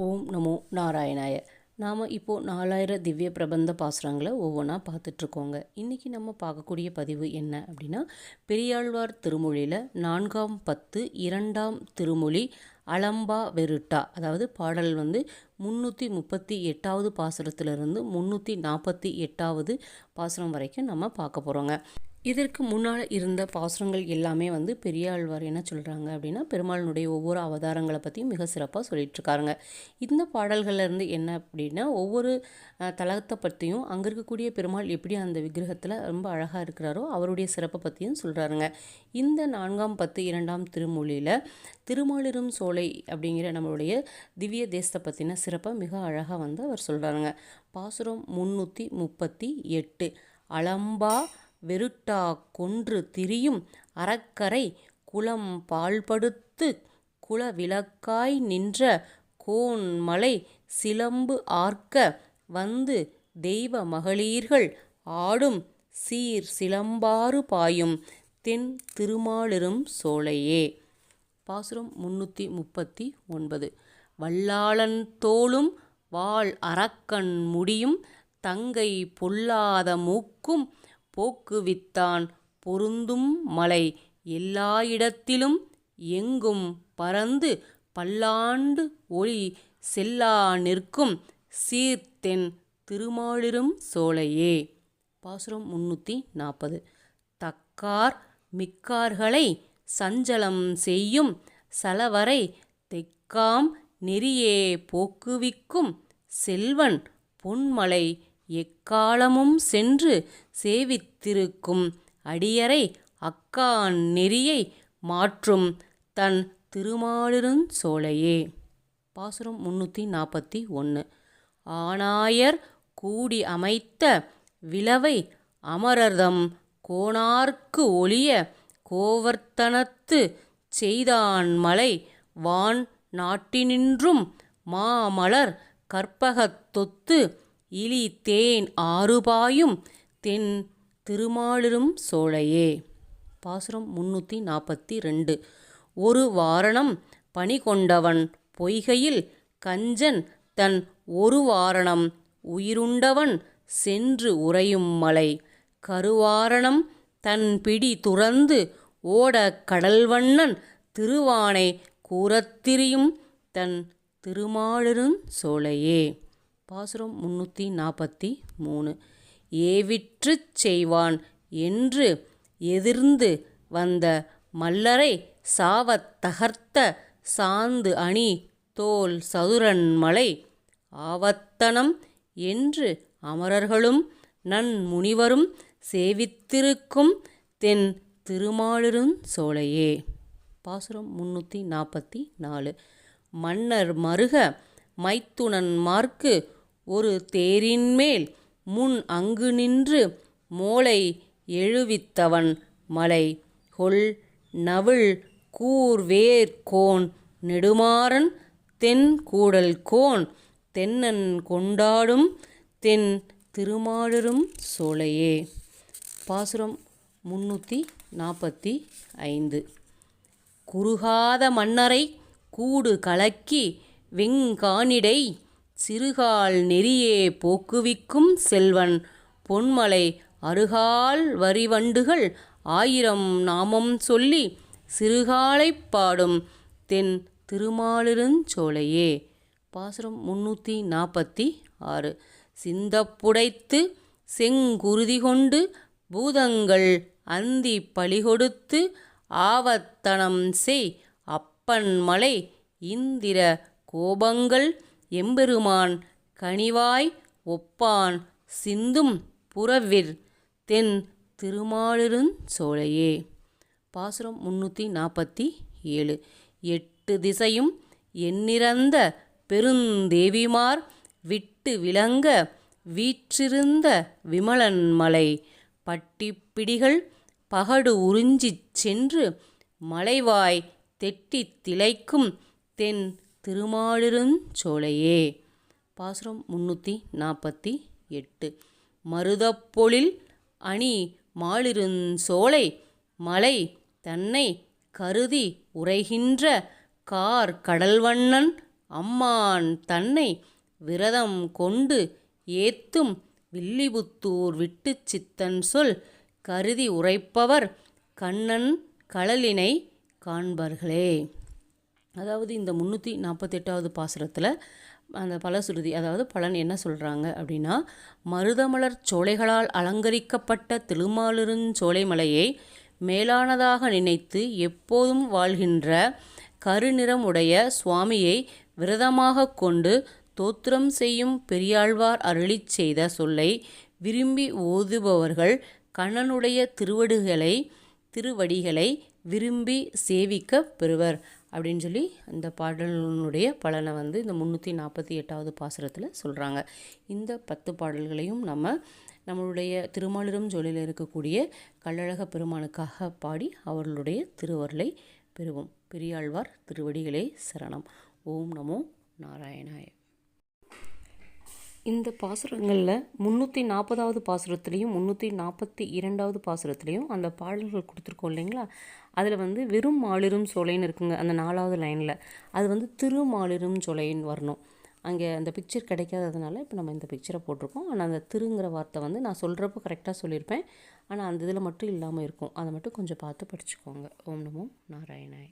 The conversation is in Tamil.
ஓம் நமோ நாராயணாய. நாம் இப்போது 4000 திவ்ய பிரபந்த பாசுரங்களை ஒவ்வொன்றா பார்த்துட்ருக்கோங்க. இன்றைக்கி நம்ம பார்க்கக்கூடிய பதிவு என்ன அப்படின்னா, பெரியாழ்வார் திருமொழியில் 4ஆம் பத்து 2ஆம் திருமொழி அலம்பா வெருட்டா, அதாவது பாடல் 338வது பாசுரத்திலிருந்து 348வது பாசுரம் வரைக்கும் நம்ம பார்க்க போகிறோங்க. இதற்கு முன்னால் இருந்த பாசுரங்கள் எல்லாமே பெரியாழ்வார் என்ன சொல்கிறாங்க அப்படின்னா, பெருமாளினுடைய ஒவ்வொரு அவதாரங்களை பற்றியும் மிக சிறப்பாக சொல்லிகிட்ருக்காருங்க. இந்த பாடல்கள்லேருந்து என்ன அப்படின்னா, ஒவ்வொரு தலத்தை பற்றியும் அங்கே இருக்கக்கூடிய பெருமாள் எப்படி அந்த விக்கிரகத்தில் ரொம்ப அழகாக இருக்கிறாரோ அவருடைய சிறப்பை பற்றியும் சொல்கிறாருங்க. இந்த 4ஆம் பத்து 2ஆம் திருமொழியில் திருமாலிரும் சோலை அப்படிங்கிற நம்மளுடைய திவ்ய தேசத்தை பற்றின சிறப்பை மிக அழகாக அவர் சொல்கிறாருங்க. பாசுரம் 338 அலம்பா வெருட்டா கொன்று திரியும் அறக்கரை குளம் பால்படுத்து குலவிளக்காய் நின்ற கோன்மலை சிலம்பு ஆர்க்க தெய்வ மகளிர்கள் ஆடும் சீர் சிலம்பாறு பாயும் தென் திருமாலிரும் சோலையே. பாசுரம் 339 வல்லாளன் தோளும் வாள் அரக்கன் முடியும் தங்கை பொல்லாத மூக்கும் போக்குவித்தான் பொருந்தும் மலை எல்லா இடத்திலும் எங்கும் பறந்து பல்லாண்டு ஒளி செல்லா நிற்கும் சீர்தென் திருமாலிரும் சோலையே. பாசுரம் 340 தக்கார் மிக்கார்களை சஞ்சலம் செய்யும் சலவரை தெக்காம் நெறியே போக்குவிக்கும் செல்வன் பொன்மலை எக்காலமும் சென்று சேவித்திருக்கும் அடியரை அக்கான் நெறியை மாற்றும் தன் திருமாலிருஞ் சோலையே. பாசுரம் 341 ஆனாயர் கூடி அமைத்த விளவை அமரர்தம் கோனார்க்கு ஒளிய கோவர்த்தனத்து செய்தான் மலை வான் நாட்டினின்றும் மாமலர் கற்பகத்தொத்து இலி தேன் ஆறுபாயும் தென் திருமாலிரும் சோலையே. பாசுரம் 342 ஒரு வாரணம் பணி கொண்டவன் பொய்கையில் கஞ்சன் தன் ஒரு வாரணம் உயிருண்டவன் சென்று உறையும் மலை கருவாரணம் தன் பிடி துறந்து ஓட கடல்வண்ணன் திருவானை கூறத்திரியும் தன் திருமாலிருஞ் சோலையே. பாசுரம் 343 ஏவிற்றுச் செய்வான் என்று எதிர்ந்து வந்த மல்லரை சாவத் தகர்த்த சாந்து அணி தோல் சதுரன் மலை ஆவத்தனம் என்று அமரர்களும் நன்முனிவரும் சேவித்திருக்கும் தென் திருமாலிருஞ் சோலையே. பாசுரம் 344 மன்னர் மருக மைத்துனன் மார்க்கு ஒரு தேரின்மேல் முன் அங்கு நின்று மோளை எழுவித்தவன் மலை கொள் நவிழ் கூர்வேற் கோன் நெடுமாறன் தென் கூடல் கோன் தென்னன் கொண்டாடும் தென் திருமாலிரும் சோலையே. பாசுரம் 345 குறுகாத மன்னரை கூடு கலக்கி வெங்கானிடை சிறுகால் நெறியே போக்குவிக்கும் செல்வன் பொன்மலை அருகால் வரிவண்டுகள் 1000 நாமம் சொல்லி சிறுகாலைப் பாடும் தென் திருமாலிருஞ் சோலையே. பாசுரம் 346 சிந்தப்புடைத்து செங்குருதி கொண்டு பூதங்கள் அந்தி பலிகொடுத்து ஆவத்தனம் செய் அப்பன் மலை இந்திர கோபங்கள் எம்பெருமான் கனிவாய் ஒப்பான் சிந்தும் புறவிர் தென் திருமாலிருஞ் சோலையே. பாசுரம் 347 8 திசையும் எண்ணிறந்த பெருந்தேவிமார் விட்டு விளங்க வீற்றிருந்த விமலன் மலை பட்டிப்பிடிகள் பகடு உறிஞ்சிச் சென்று மலைவாய் தெட்டித் திளைக்கும் தென் திருமாலிருஞ் சோலையே. பாசுரம் 348 மருதப்பொழில் அணி மாலிருஞ் சோலை மலை தன்னை கருதி உறைகின்ற கார் கடல்வண்ணன் அம்மான் தன்னை விரதம் கொண்டு ஏத்தும் வில்லிபுத்தூர் விட்டு சித்தன் சொல் கருதி உரைப்பவர் கண்ணன் கழலினை காண்பார்களே. அதாவது இந்த 348வது பாசுரத்தில் அந்த பலசுருதி, அதாவது பலன் என்ன சொல்கிறாங்க அப்படின்னா, மருதமலர் சோலைகளால் அலங்கரிக்கப்பட்ட திருமாலிருஞ்சோலை மலையை மேலானதாக நினைத்து எப்போதும் வாழ்கின்ற கருநிறம் உடைய சுவாமியை விரதமாக கொண்டு தோத்திரம் செய்யும் பெரியாழ்வார் அருளிச் செய்த சொல்லை விரும்பி ஓதுபவர்கள் கண்ணனுடைய திருவடிகளை விரும்பி சேவிக்க பெறுவர் அப்படின்னு சொல்லி அந்த பாடலினுடைய பலனை இந்த 348வது பாசுரத்தில் சொல்கிறாங்க. இந்த 10 பாடல்களையும் நம்மளுடைய திருமாலிருஞ்சோலையில் இருக்கக்கூடிய கள்ளழக பெருமானுக்காக பாடி அவர்களுடைய திருவருளை பெறுவோம். பெரியாழ்வார் திருவடிகளே சரணம். ஓம் நமோ நாராயணாய. இந்த பாசுரங்களில் 340வது பாசுரத்துலேயும் 342வது பாசுரத்துலேயும் அந்த பாடல்கள் கொடுத்துருக்கோம் இல்லைங்களா, அதில் வெறும் மாலிரும் சோலைன்னு இருக்குங்க அந்த 4வது லைனில். அது திருமாலிரும் சோலைன்னு வரணும். அங்கே அந்த பிக்சர் கிடைக்காததுனால இப்போ நம்ம இந்த பிக்சரை போட்டிருக்கோம். ஆனால் அந்த திருங்கிற வார்த்தை நான் சொல்கிறப்போ கரெக்டாக சொல்லியிருப்பேன். ஆனால் அந்த இதில் மட்டும் இல்லாமல் இருக்கும். அதை மட்டும் கொஞ்சம் பார்த்து படிச்சுக்கோங்க. ஓம் நமோ நாராயணாய்.